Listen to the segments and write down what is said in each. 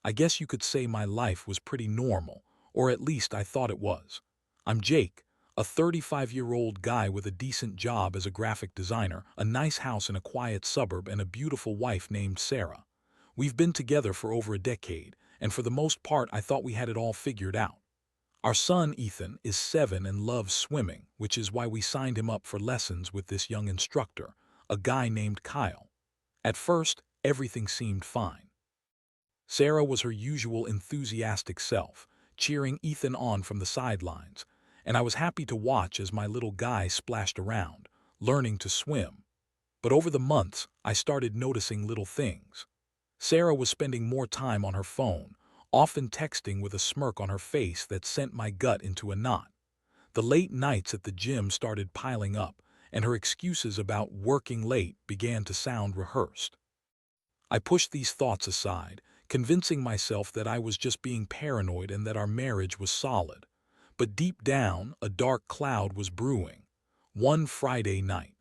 I guess you could say my life was pretty normal, or at least I thought it was. I'm Jake, a 35-year-old guy with a decent job as a graphic designer, a nice house in a quiet suburb, and a beautiful wife named Sarah. We've been together for over a decade, and for the most part I thought we had it all figured out. Our son, Ethan, is 7 and loves swimming, which is why we signed him up for lessons with this young instructor, a guy named Kyle. At first, everything seemed fine. Sarah was her usual enthusiastic self, cheering Ethan on from the sidelines, and I was happy to watch as my little guy splashed around, learning to swim. But over the months, I started noticing little things. Sarah was spending more time on her phone, often texting with a smirk on her face that sent my gut into a knot. The late nights at the gym started piling up, and her excuses about working late began to sound rehearsed. I pushed these thoughts aside, convincing myself that I was just being paranoid and that our marriage was solid. But deep down, a dark cloud was brewing. One Friday night,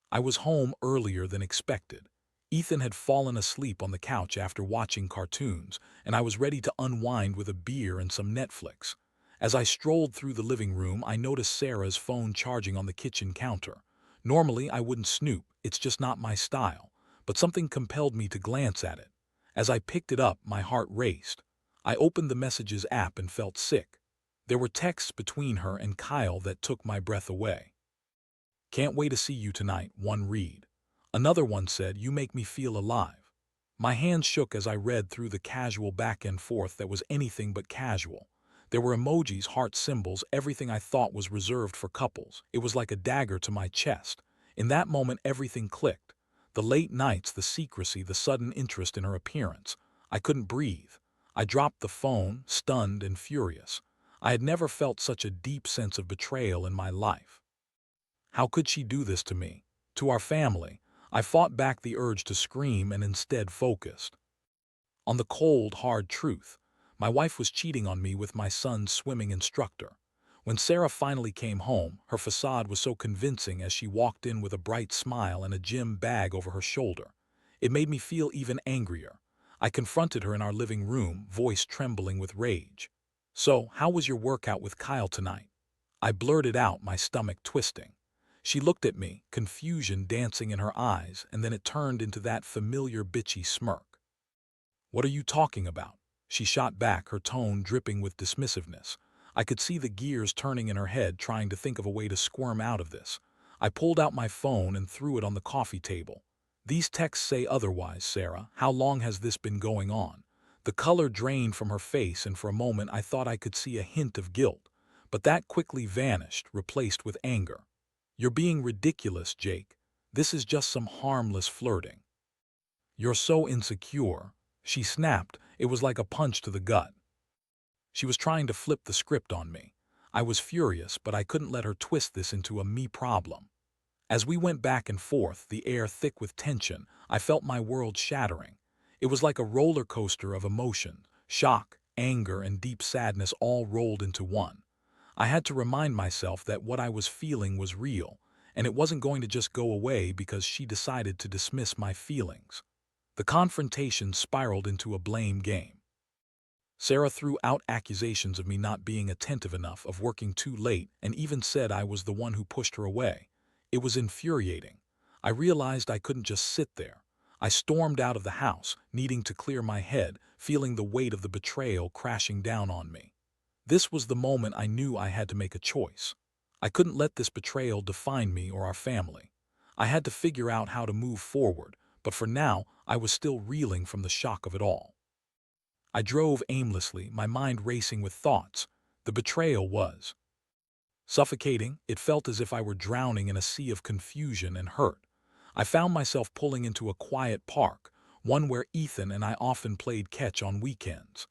I was home earlier than expected. Ethan had fallen asleep on the couch after watching cartoons, and I was ready to unwind with a beer and some Netflix. As I strolled through the living room, I noticed Sarah's phone charging on the kitchen counter. Normally, I wouldn't snoop, it's just not my style, but something compelled me to glance at it. As I picked it up, my heart raced. I opened the Messages app and felt sick. There were texts between her and Kyle that took my breath away. "Can't wait to see you tonight," one read. Another one said, "You make me feel alive." My hands shook as I read through the casual back and forth that was anything but casual. There were emojis, heart symbols, everything I thought was reserved for couples. It was like a dagger to my chest. In that moment, everything clicked. The late nights, the secrecy, the sudden interest in her appearance. I couldn't breathe. I dropped the phone, stunned and furious. I had never felt such a deep sense of betrayal in my life. How could she do this to me? To our family? I fought back the urge to scream and instead focused on the cold, hard truth. My wife was cheating on me with my son's swimming instructor. When Sarah finally came home, her facade was so convincing as she walked in with a bright smile and a gym bag over her shoulder. It made me feel even angrier. I confronted her in our living room, voice trembling with rage. "So, how was your workout with Kyle tonight?" I blurted out, my stomach twisting. She looked at me, confusion dancing in her eyes, and then it turned into that familiar bitchy smirk. "What are you talking about?" She shot back, her tone dripping with dismissiveness. I could see the gears turning in her head, trying to think of a way to squirm out of this. I pulled out my phone and threw it on the coffee table. "These texts say otherwise, Sarah. How long has this been going on?" The color drained from her face, and for a moment I thought I could see a hint of guilt. But that quickly vanished, replaced with anger. "You're being ridiculous, Jake. This is just some harmless flirting. You're so insecure." She snapped. It was like a punch to the gut. She was trying to flip the script on me. I was furious, but I couldn't let her twist this into a me problem. As we went back and forth, the air thick with tension, I felt my world shattering. It was like a roller coaster of emotion, shock, anger, and deep sadness all rolled into one. I had to remind myself that what I was feeling was real, and it wasn't going to just go away because she decided to dismiss my feelings. The confrontation spiraled into a blame game. Sarah threw out accusations of me not being attentive enough, of working too late, and even said I was the one who pushed her away. It was infuriating. I realized I couldn't just sit there. I stormed out of the house, needing to clear my head, feeling the weight of the betrayal crashing down on me. This was the moment I knew I had to make a choice. I couldn't let this betrayal define me or our family. I had to figure out how to move forward, but for now I was still reeling from the shock of it all. I drove aimlessly, my mind racing with thoughts. The betrayal was suffocating. It felt as if I were drowning in a sea of confusion and hurt. I found myself pulling into a quiet park, one where Ethan and I often played catch on weekends.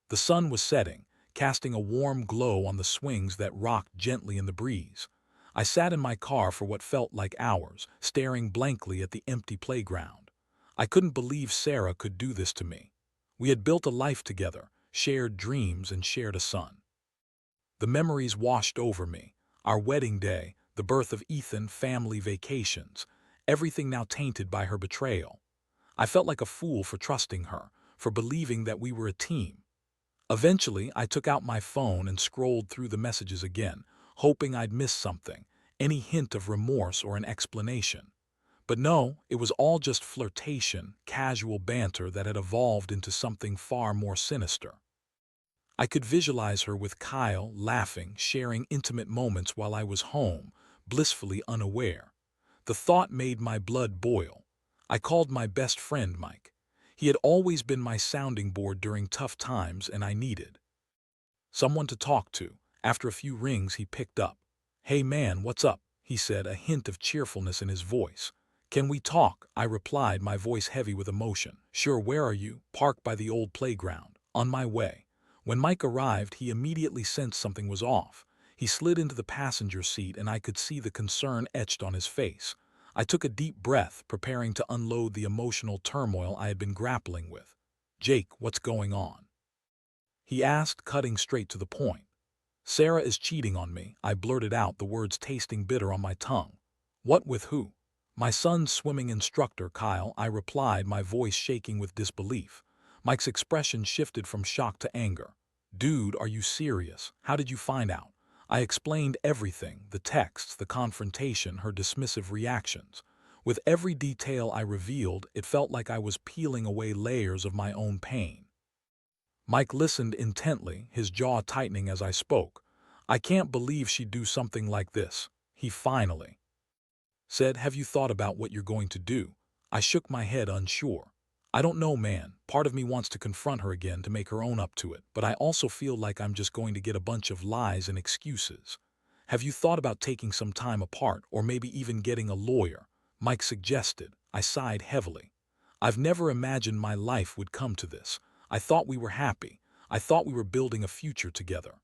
The sun was setting, casting a warm glow on the swings that rocked gently in the breeze. I sat in my car for what felt like hours, staring blankly at the empty playground. I couldn't believe Sarah could do this to me. We had built a life together, shared dreams, and shared a son. The memories washed over me. Our wedding day, the birth of Ethan, family vacations, everything now tainted by her betrayal. I felt like a fool for trusting her, for believing that we were a team. Eventually, I took out my phone and scrolled through the messages again, hoping I'd miss something, any hint of remorse or an explanation. But no, it was all just flirtation, casual banter that had evolved into something far more sinister. I could visualize her with Kyle, laughing, sharing intimate moments while I was home, blissfully unaware. The thought made my blood boil. I called my best friend Mike. He had always been my sounding board during tough times, and I needed someone to talk to. After a few rings, he picked up. "Hey man, what's up?" he said, a hint of cheerfulness in his voice. "Can we talk?" I replied, my voice heavy with emotion. "Sure, where are you?" "Parked by the old playground. On my way." When Mike arrived, he immediately sensed something was off. He slid into the passenger seat, and I could see the concern etched on his face. I took a deep breath, preparing to unload the emotional turmoil I had been grappling with. "Jake, what's going on?" he asked, cutting straight to the point. "Sarah is cheating on me," I blurted out, the words tasting bitter on my tongue. "What, with who?" "My son's swimming instructor, Kyle," I replied, my voice shaking with disbelief. Mike's expression shifted from shock to anger. "Dude, are you serious? How did you find out?" I explained everything, the texts, the confrontation, her dismissive reactions. With every detail I revealed, it felt like I was peeling away layers of my own pain. Mike listened intently, his jaw tightening as I spoke. "I can't believe she'd do something like this," he finally said. "Have you thought about what you're going to do?" I shook my head, unsure. "I don't know, man. Part of me wants to confront her again to make her own up to it, but I also feel like I'm just going to get a bunch of lies and excuses." "Have you thought about taking some time apart, or maybe even getting a lawyer?" Mike suggested. I sighed heavily. I've never imagined my life would come to this. I thought we were happy. I thought we were building a future together.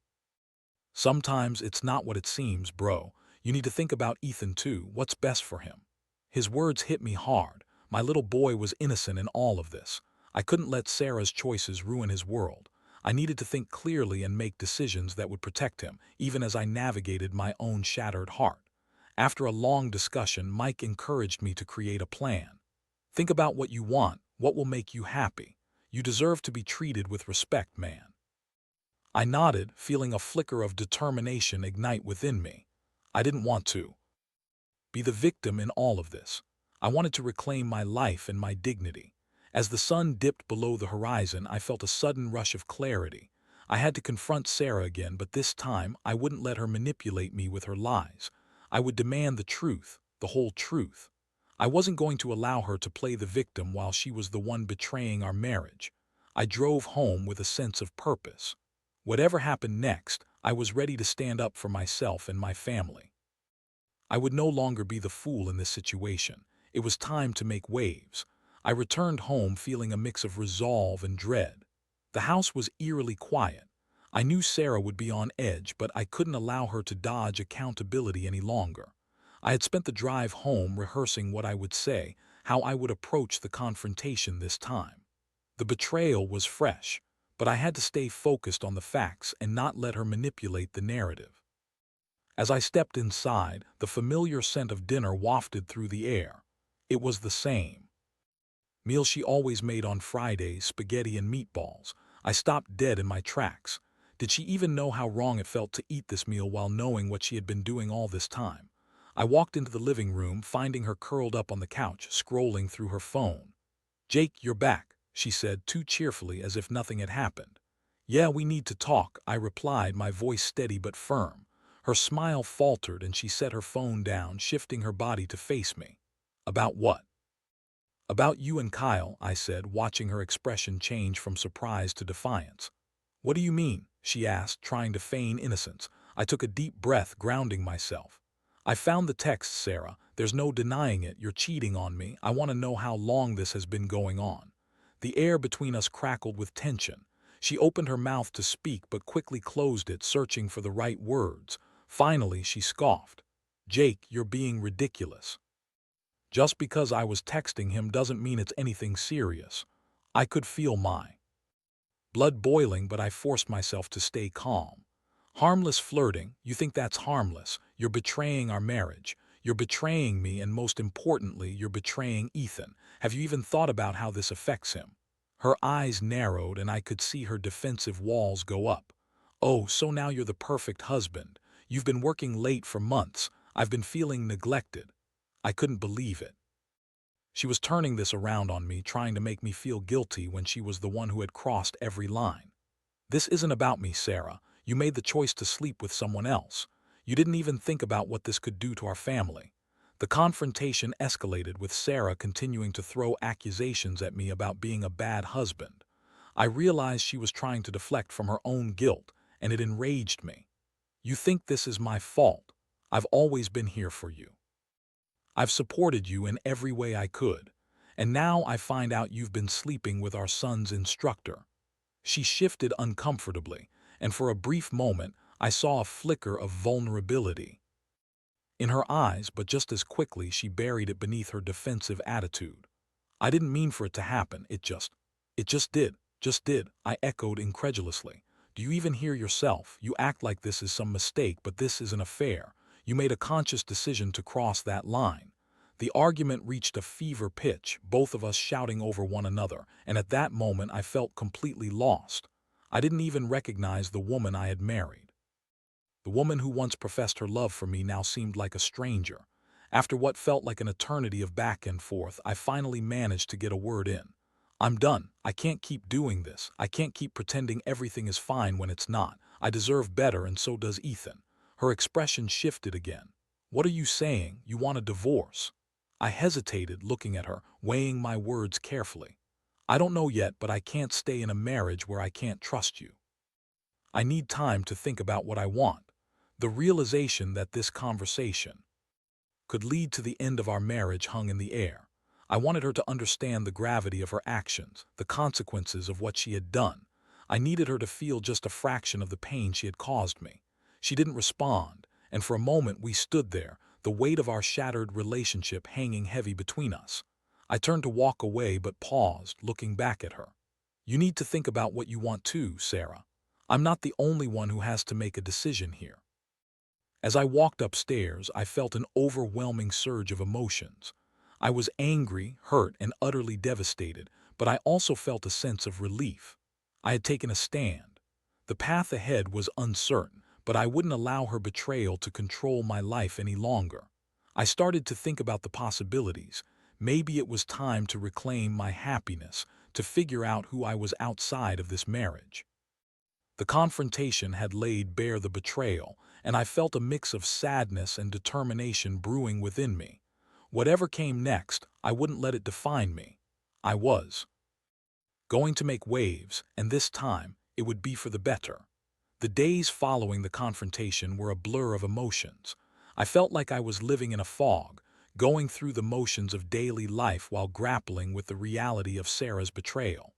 "Sometimes it's not what it seems, bro. You need to think about Ethan too. What's best for him." His words hit me hard. My little boy was innocent in all of this. I couldn't let Sarah's choices ruin his world. I needed to think clearly and make decisions that would protect him, even as I navigated my own shattered heart. After a long discussion, Mike encouraged me to create a plan. "Think about what you want, what will make you happy. You deserve to be treated with respect, man." I nodded, feeling a flicker of determination ignite within me. I didn't want to be the victim in all of this. I wanted to reclaim my life and my dignity. As the sun dipped below the horizon, I felt a sudden rush of clarity. I had to confront Sarah again, but this time I wouldn't let her manipulate me with her lies. I would demand the truth, the whole truth. I wasn't going to allow her to play the victim while she was the one betraying our marriage. I drove home with a sense of purpose. Whatever happened next, I was ready to stand up for myself and my family. I would no longer be the fool in this situation. It was time to make waves. I returned home feeling a mix of resolve and dread. The house was eerily quiet. I knew Sarah would be on edge, but I couldn't allow her to dodge accountability any longer. I had spent the drive home rehearsing what I would say, how I would approach the confrontation this time. The betrayal was fresh, but I had to stay focused on the facts and not let her manipulate the narrative. As I stepped inside, the familiar scent of dinner wafted through the air. It was the same meal she always made on Fridays, spaghetti and meatballs. I stopped dead in my tracks. Did she even know how wrong it felt to eat this meal while knowing what she had been doing all this time? I walked into the living room, finding her curled up on the couch, scrolling through her phone. "Jake, you're back," she said, too cheerfully as if nothing had happened. "Yeah, we need to talk," I replied, my voice steady but firm. Her smile faltered and she set her phone down, shifting her body to face me. "About what?" "About you and Kyle," I said, watching her expression change from surprise to defiance. "What do you mean?" she asked, trying to feign innocence. I took a deep breath, grounding myself. "I found the text, Sarah. There's no denying it. You're cheating on me. I want to know how long this has been going on." The air between us crackled with tension. She opened her mouth to speak but quickly closed it, searching for the right words. Finally, she scoffed. "Jake, you're being ridiculous. Just because I was texting him doesn't mean it's anything serious." I could feel my blood boiling, but I forced myself to stay calm. "Harmless flirting? You think that's harmless? You're betraying our marriage. You're betraying me, and most importantly, you're betraying Ethan. Have you even thought about how this affects him?" Her eyes narrowed and I could see her defensive walls go up. "Oh, so now you're the perfect husband. You've been working late for months. I've been feeling neglected." I couldn't believe it. She was turning this around on me, trying to make me feel guilty when she was the one who had crossed every line. "This isn't about me, Sarah. You made the choice to sleep with someone else. You didn't even think about what this could do to our family." The confrontation escalated, with Sarah continuing to throw accusations at me about being a bad husband. I realized she was trying to deflect from her own guilt, and it enraged me. "You think this is my fault? I've always been here for you. I've supported you in every way I could. And now I find out you've been sleeping with our son's instructor." She shifted uncomfortably, and for a brief moment I saw a flicker of vulnerability in her eyes, but just as quickly she buried it beneath her defensive attitude. "I didn't mean for it to happen. It just did," I echoed incredulously. "Do you even hear yourself? You act like this is some mistake, but this is an affair. You made a conscious decision to cross that line." The argument reached a fever pitch, both of us shouting over one another, and at that moment I felt completely lost. I didn't even recognize the woman I had married. The woman who once professed her love for me now seemed like a stranger. After what felt like an eternity of back and forth, I finally managed to get a word in. "I'm done. I can't keep doing this. I can't keep pretending everything is fine when it's not. I deserve better, and so does Ethan." Her expression shifted again. "What are you saying? You want a divorce?" I hesitated, looking at her, weighing my words carefully. "I don't know yet, but I can't stay in a marriage where I can't trust you. I need time to think about what I want." The realization that this conversation could lead to the end of our marriage hung in the air. I wanted her to understand the gravity of her actions, the consequences of what she had done. I needed her to feel just a fraction of the pain she had caused me. She didn't respond, and for a moment we stood there, the weight of our shattered relationship hanging heavy between us. I turned to walk away but paused, looking back at her. "You need to think about what you want too, Sarah. I'm not the only one who has to make a decision here." As I walked upstairs, I felt an overwhelming surge of emotions. I was angry, hurt, and utterly devastated, but I also felt a sense of relief. I had taken a stand. The path ahead was uncertain, but I wouldn't allow her betrayal to control my life any longer. I started to think about the possibilities. Maybe it was time to reclaim my happiness, to figure out who I was outside of this marriage. The confrontation had laid bare the betrayal, and I felt a mix of sadness and determination brewing within me. Whatever came next, I wouldn't let it define me. I was going to make waves, and this time it would be for the better. The days following the confrontation were a blur of emotions. I felt like I was living in a fog, going through the motions of daily life while grappling with the reality of Sarah's betrayal.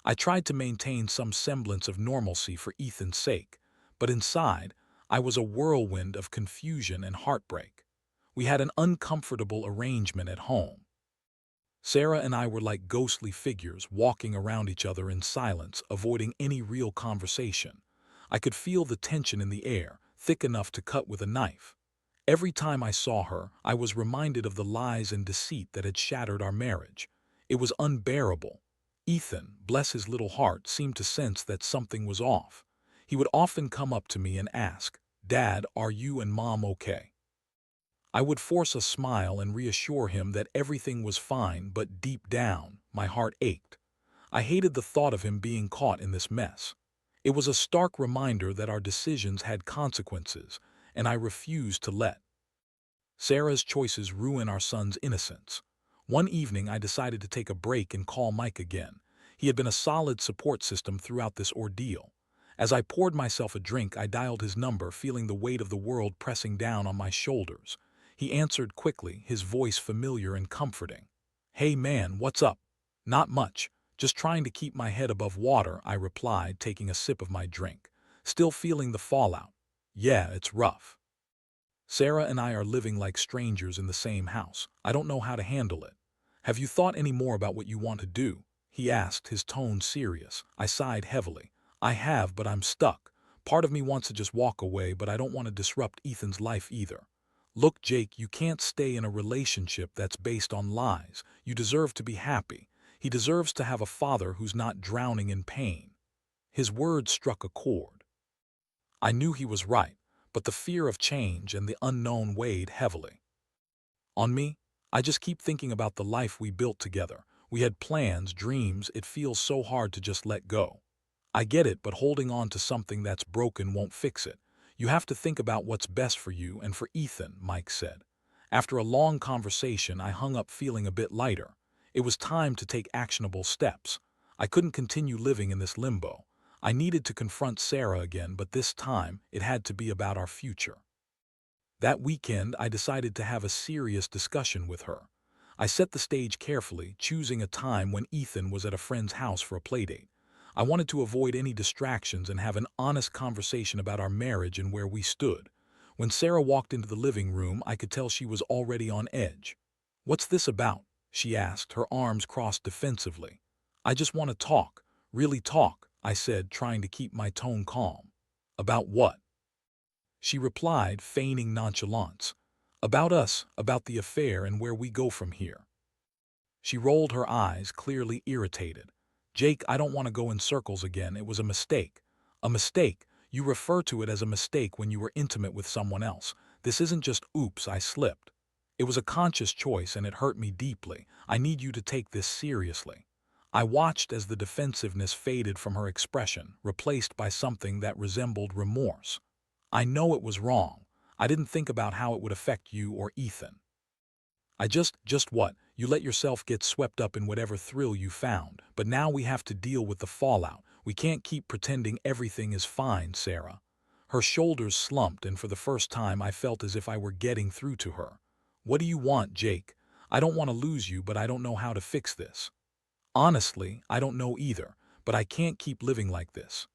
I tried to maintain some semblance of normalcy for Ethan's sake, but inside, I was a whirlwind of confusion and heartbreak. We had an uncomfortable arrangement at home. Sarah and I were like ghostly figures walking around each other in silence, avoiding any real conversation. I could feel the tension in the air, thick enough to cut with a knife. Every time I saw her, I was reminded of the lies and deceit that had shattered our marriage. It was unbearable. Ethan, bless his little heart, seemed to sense that something was off. He would often come up to me and ask, "Dad, are you and Mom okay?" I would force a smile and reassure him that everything was fine, but deep down, my heart ached. I hated the thought of him being caught in this mess. It was a stark reminder that our decisions had consequences, and I refused to let Sarah's choices ruin our son's innocence. One evening, I decided to take a break and call Mike again. He had been a solid support system throughout this ordeal. As I poured myself a drink, I dialed his number, feeling the weight of the world pressing down on my shoulders. He answered quickly, his voice familiar and comforting. "Hey man, what's up?" "Not much. Just trying to keep my head above water," I replied, taking a sip of my drink. "Still feeling the fallout." "Yeah, it's rough. Sarah and I are living like strangers in the same house. I don't know how to handle it." "Have you thought any more about what you want to do?" he asked, his tone serious. I sighed heavily. "I have, but I'm stuck. Part of me wants to just walk away, but I don't want to disrupt Ethan's life either." "Look, Jake, you can't stay in a relationship that's based on lies. You deserve to be happy." He deserves to have a father who's not drowning in pain. His words struck a chord. I knew he was right, but the fear of change and the unknown weighed heavily on me. I just keep thinking about the life we built together. We had plans, dreams. It feels so hard to just let go. I get it, but holding on to something that's broken won't fix it. You have to think about what's best for you and for Ethan, Mike said. After a long conversation, I hung up feeling a bit lighter. It was time to take actionable steps. I couldn't continue living in this limbo. I needed to confront Sarah again, but this time it had to be about our future. That weekend, I decided to have a serious discussion with her. I set the stage carefully, choosing a time when Ethan was at a friend's house for a playdate. I wanted to avoid any distractions and have an honest conversation about our marriage and where we stood. When Sarah walked into the living room, I could tell she was already on edge. "What's this about?" she asked, her arms crossed defensively. "I just want to talk, really talk," I said, trying to keep my tone calm. "About what?" she replied, feigning nonchalance. "About us, about the affair and where we go from here." She rolled her eyes, clearly irritated. "Jake, I don't want to go in circles again. It was a mistake." "A mistake? You refer to it as a mistake when you were intimate with someone else. This isn't just oops, I slipped. It was a conscious choice and it hurt me deeply. I need you to take this seriously." I watched as the defensiveness faded from her expression, replaced by something that resembled remorse. "I know it was wrong. I didn't think about how it would affect you or Ethan. Just what? You let yourself get swept up in whatever thrill you found, but now we have to deal with the fallout. We can't keep pretending everything is fine, Sarah." Her shoulders slumped, and for the first time I felt as if I were getting through to her. "What do you want, Jake? I don't want to lose you, but I don't know how to fix this." "Honestly, I don't know either, but I can't keep living like this.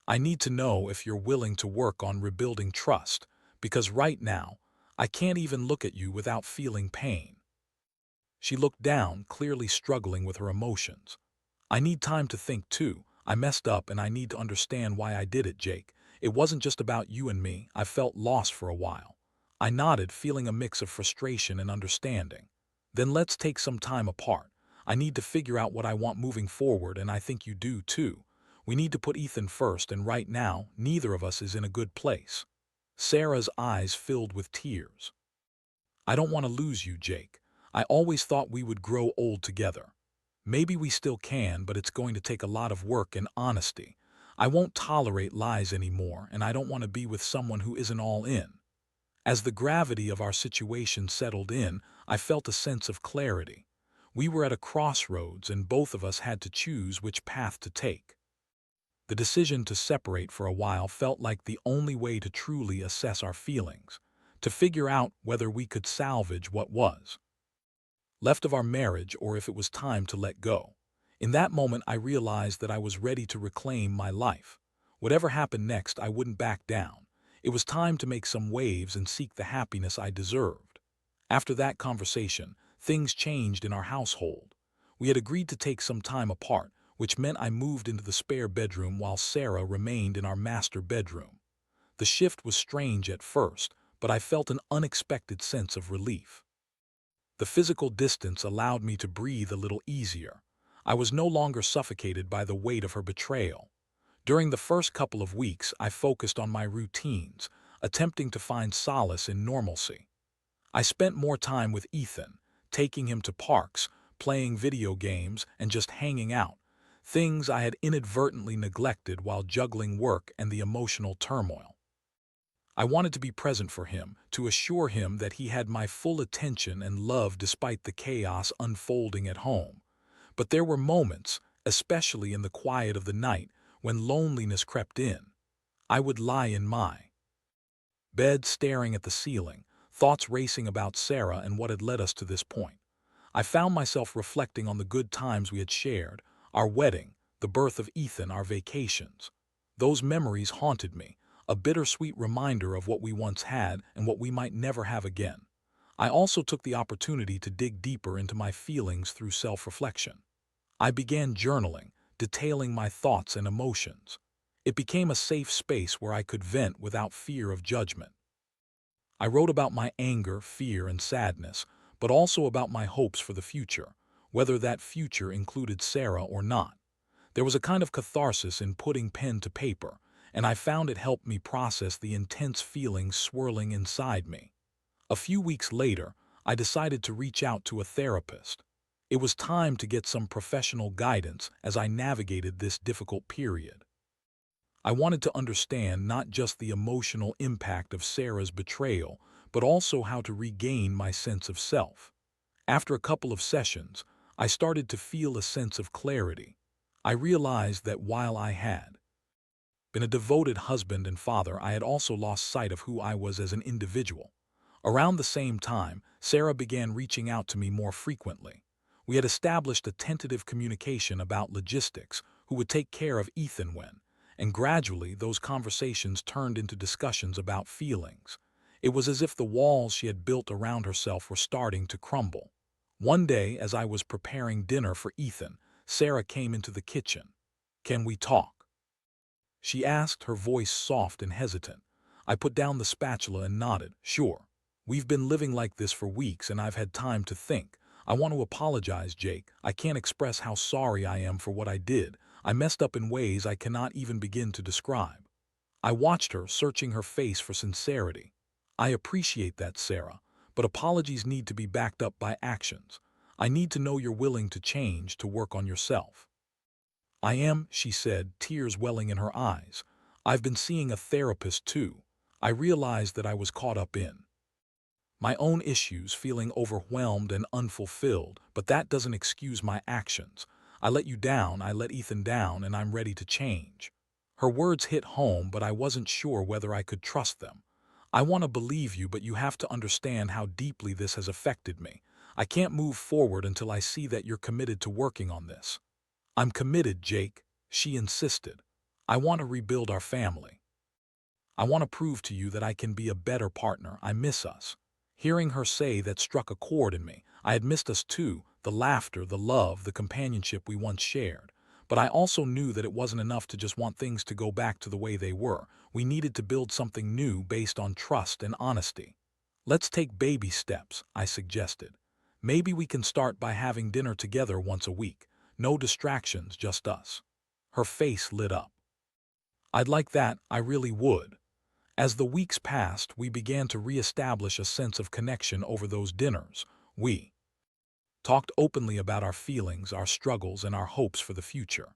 I need to know if you're willing to work on rebuilding trust, because right now, I can't even look at you without feeling pain." She looked down, clearly struggling with her emotions. "I need time to think too. I messed up and I need to understand why I did it, Jake. It wasn't just about you and me. I felt lost for a while." I nodded, feeling a mix of frustration and understanding. "Then let's take some time apart. I need to figure out what I want moving forward, and I think you do too. We need to put Ethan first, and right now, neither of us is in a good place." Sarah's eyes filled with tears. "I don't want to lose you, Jake. I always thought we would grow old together. Maybe we still can, but it's going to take a lot of work and honesty. I won't tolerate lies anymore, and I don't want to be with someone who isn't all in." As the gravity of our situation settled in, I felt a sense of clarity. We were at a crossroads, and both of us had to choose which path to take. The decision to separate for a while felt like the only way to truly assess our feelings, to figure out whether we could salvage what was left of our marriage or if it was time to let go. In that moment, I realized that I was ready to reclaim my life. Whatever happened next, I wouldn't back down. It was time to make some waves and seek the happiness I deserved. After that conversation, things changed in our household. We had agreed to take some time apart, which meant I moved into the spare bedroom while Sarah remained in our master bedroom. The shift was strange at first, but I felt an unexpected sense of relief. The physical distance allowed me to breathe a little easier. I was no longer suffocated by the weight of her betrayal. During the first couple of weeks, I focused on my routines, attempting to find solace in normalcy. I spent more time with Ethan, taking him to parks, playing video games, and just hanging out, things I had inadvertently neglected while juggling work and the emotional turmoil. I wanted to be present for him, to assure him that he had my full attention and love despite the chaos unfolding at home. But there were moments, especially in the quiet of the night, when loneliness crept in. I would lie in my bed staring at the ceiling, thoughts racing about Sarah and what had led us to this point. I found myself reflecting on the good times we had shared, our wedding, the birth of Ethan, our vacations. Those memories haunted me, a bittersweet reminder of what we once had and what we might never have again. I also took the opportunity to dig deeper into my feelings through self-reflection. I began journaling, detailing my thoughts and emotions. It became a safe space where I could vent without fear of judgment. I wrote about my anger, fear, and sadness, but also about my hopes for the future. whether that future included Sarah or not. There was a kind of catharsis in putting pen to paper, and I found it helped me process the intense feelings swirling inside me. A few weeks later, I decided to reach out to a therapist. It was time to get some professional guidance as I navigated this difficult period. I wanted to understand not just the emotional impact of Sarah's betrayal, but also how to regain my sense of self. After a couple of sessions, I started to feel a sense of clarity. I realized that while I had been a devoted husband and father, I had also lost sight of who I was as an individual. Around the same time, Sarah began reaching out to me more frequently. We had established a tentative communication about logistics, who would take care of Ethan when, and gradually those conversations turned into discussions about feelings. It was as if the walls she had built around herself were starting to crumble. One day, as I was preparing dinner for Ethan, Sarah came into the kitchen. "Can we talk?" she asked, her voice soft and hesitant. I put down the spatula and nodded. "Sure. We've been living like this for weeks and I've had time to think. I want to apologize, Jake. I can't express how sorry I am for what I did. I messed up in ways I cannot even begin to describe." I watched her, searching her face for sincerity. "I appreciate that, Sarah, but apologies need to be backed up by actions. I need to know you're willing to change, to work on yourself." "I am," she said, tears welling in her eyes. "I've been seeing a therapist too." I realized that I was caught up in my own issues, feeling overwhelmed and unfulfilled, but that doesn't excuse my actions. I let you down, I let Ethan down, and I'm ready to change. Her words hit home, but I wasn't sure whether I could trust them. "I want to believe you, but you have to understand how deeply this has affected me. I can't move forward until I see that you're committed to working on this." "I'm committed, Jake," she insisted. "I want to rebuild our family. I want to prove to you that I can be a better partner. I miss us." Hearing her say that struck a chord in me. I had missed us too, the laughter, the love, the companionship we once shared. But I also knew that it wasn't enough to just want things to go back to the way they were. We needed to build something new based on trust and honesty. "Let's take baby steps," I suggested. "Maybe we can start by having dinner together once a week. No distractions, just us." Her face lit up. "I'd like that, I really would." As the weeks passed, we began to reestablish a sense of connection over those dinners. We talked openly about our feelings, our struggles, and our hopes for the future.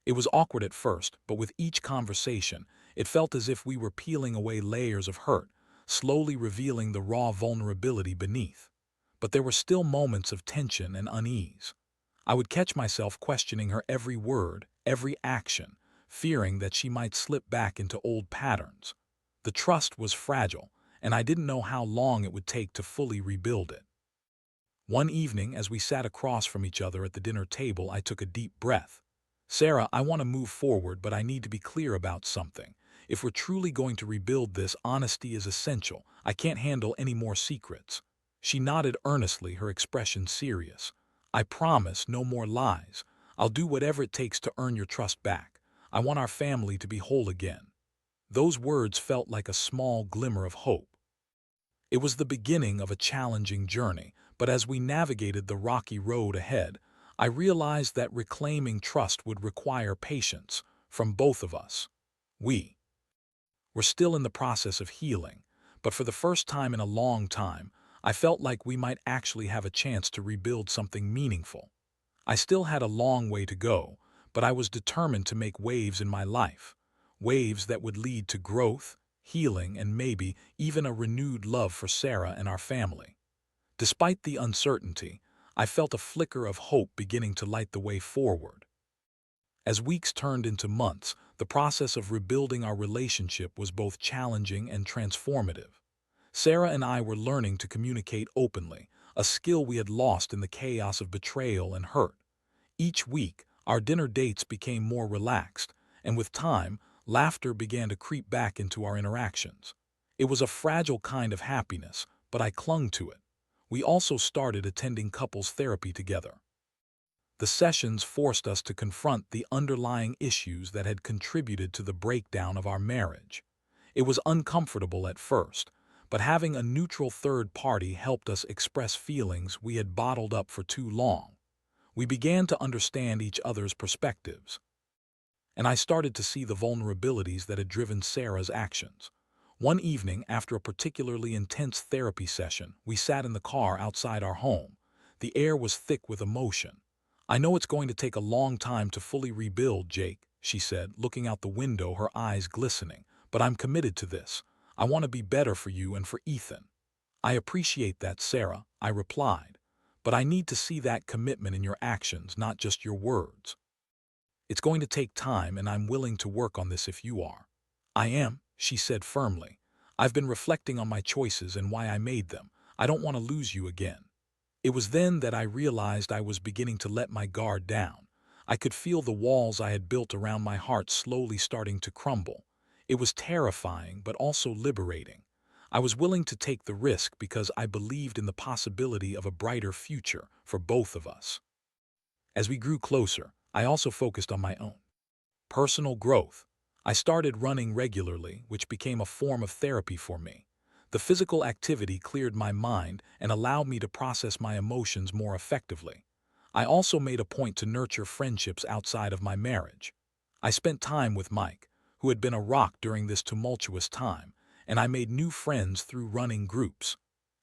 It was awkward at first, but with each conversation, it felt as if we were peeling away layers of hurt, slowly revealing the raw vulnerability beneath. But there were still moments of tension and unease. I would catch myself questioning her every word, every action, fearing that she might slip back into old patterns. The trust was fragile, and I didn't know how long it would take to fully rebuild it. One evening, as we sat across from each other at the dinner table, I took a deep breath. "Sarah, I want to move forward, but I need to be clear about something. If we're truly going to rebuild this, honesty is essential. I can't handle any more secrets." She nodded earnestly, her expression serious. "I promise, no more lies. I'll do whatever it takes to earn your trust back. I want our family to be whole again." Those words felt like a small glimmer of hope. It was the beginning of a challenging journey, but as we navigated the rocky road ahead, I realized that reclaiming trust would require patience from both of us. We were still in the process of healing, but for the first time in a long time, I felt like we might actually have a chance to rebuild something meaningful. I still had a long way to go, but I was determined to make waves in my life. Waves that would lead to growth, healing, and maybe even a renewed love for Sarah and our family. Despite the uncertainty, I felt a flicker of hope beginning to light the way forward. As weeks turned into months, the process of rebuilding our relationship was both challenging and transformative. Sarah and I were learning to communicate openly, a skill we had lost in the chaos of betrayal and hurt. Each week, our dinner dates became more relaxed, and with time, laughter began to creep back into our interactions. It was a fragile kind of happiness, but I clung to it. We also started attending couples therapy together. The sessions forced us to confront the underlying issues that had contributed to the breakdown of our marriage. It was uncomfortable at first, but having a neutral third party helped us express feelings we had bottled up for too long. We began to understand each other's perspectives, and I started to see the vulnerabilities that had driven Sarah's actions. One evening, after a particularly intense therapy session, we sat in the car outside our home. The air was thick with emotion. "I know it's going to take a long time to fully rebuild, Jake," she said, looking out the window, her eyes glistening. "But I'm committed to this. I want to be better for you and for Ethan." "I appreciate that, Sarah," I replied. "But I need to see that commitment in your actions, not just your words. It's going to take time, and I'm willing to work on this if you are." "I am," she said firmly. "I've been reflecting on my choices and why I made them. I don't want to lose you again." It was then that I realized I was beginning to let my guard down. I could feel the walls I had built around my heart slowly starting to crumble. It was terrifying, but also liberating. I was willing to take the risk because I believed in the possibility of a brighter future for both of us. As we grew closer, I also focused on my own personal growth. I started running regularly, which became a form of therapy for me. The physical activity cleared my mind and allowed me to process my emotions more effectively. I also made a point to nurture friendships outside of my marriage. I spent time with Mike, who had been a rock during this tumultuous time, and I made new friends through running groups.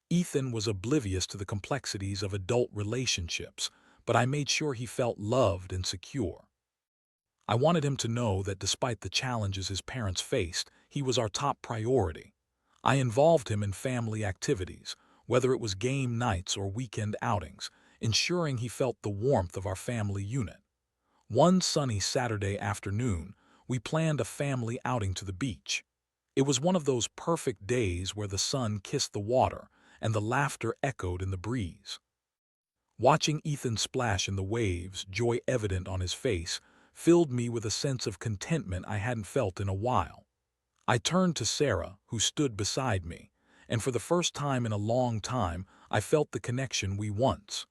Ethan was oblivious to the complexities of adult relationships, but I made sure he felt loved and secure. I wanted him to know that despite the challenges his parents faced, he was our top priority. I involved him in family activities, whether it was game nights or weekend outings, ensuring he felt the warmth of our family unit. One sunny Saturday afternoon, we planned a family outing to the beach. It was one of those perfect days where the sun kissed the water and the laughter echoed in the breeze. Watching Ethan splash in the waves, joy evident on his face, filled me with a sense of contentment I hadn't felt in a while. I turned to Sarah, who stood beside me, and for the first time in a long time, I felt the connection we once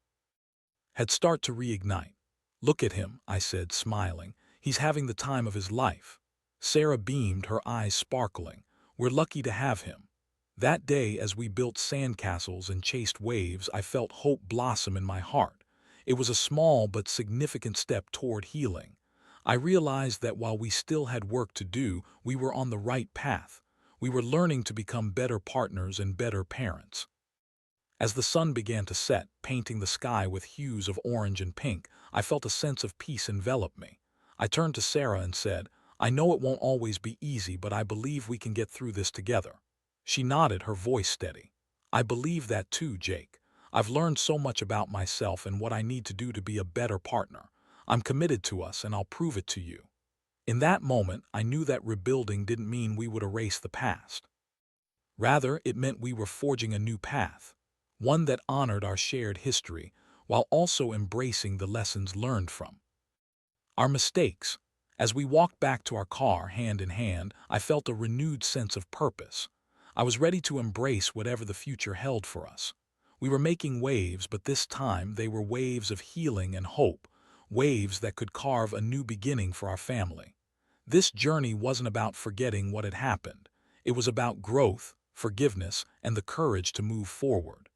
had start to reignite. "Look at him," I said, smiling. "He's having the time of his life." Sarah beamed, her eyes sparkling. "We're lucky to have him." That day, as we built sandcastles and chased waves, I felt hope blossom in my heart. It was a small but significant step toward healing. I realized that while we still had work to do, we were on the right path. We were learning to become better partners and better parents. As the sun began to set, painting the sky with hues of orange and pink, I felt a sense of peace envelop me. I turned to Sarah and said, "I know it won't always be easy, but I believe we can get through this together." She nodded, her voice steady. "I believe that too, Jake. I've learned so much about myself and what I need to do to be a better partner. I'm committed to us, and I'll prove it to you." In that moment, I knew that rebuilding didn't mean we would erase the past. Rather, it meant we were forging a new path, one that honored our shared history while also embracing the lessons learned from our mistakes. As we walked back to our car hand in hand, I felt a renewed sense of purpose. I was ready to embrace whatever the future held for us. We were making waves, but this time they were waves of healing and hope, waves that could carve a new beginning for our family. This journey wasn't about forgetting what had happened. It was about growth, forgiveness, and the courage to move forward.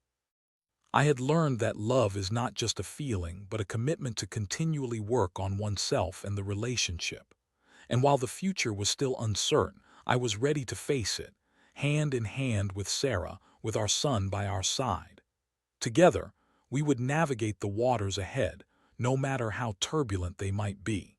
I had learned that love is not just a feeling, but a commitment to continually work on oneself and the relationship. And while the future was still uncertain, I was ready to face it, hand in hand with Sarah, with our son by our side. Together, we would navigate the waters ahead, no matter how turbulent they might be.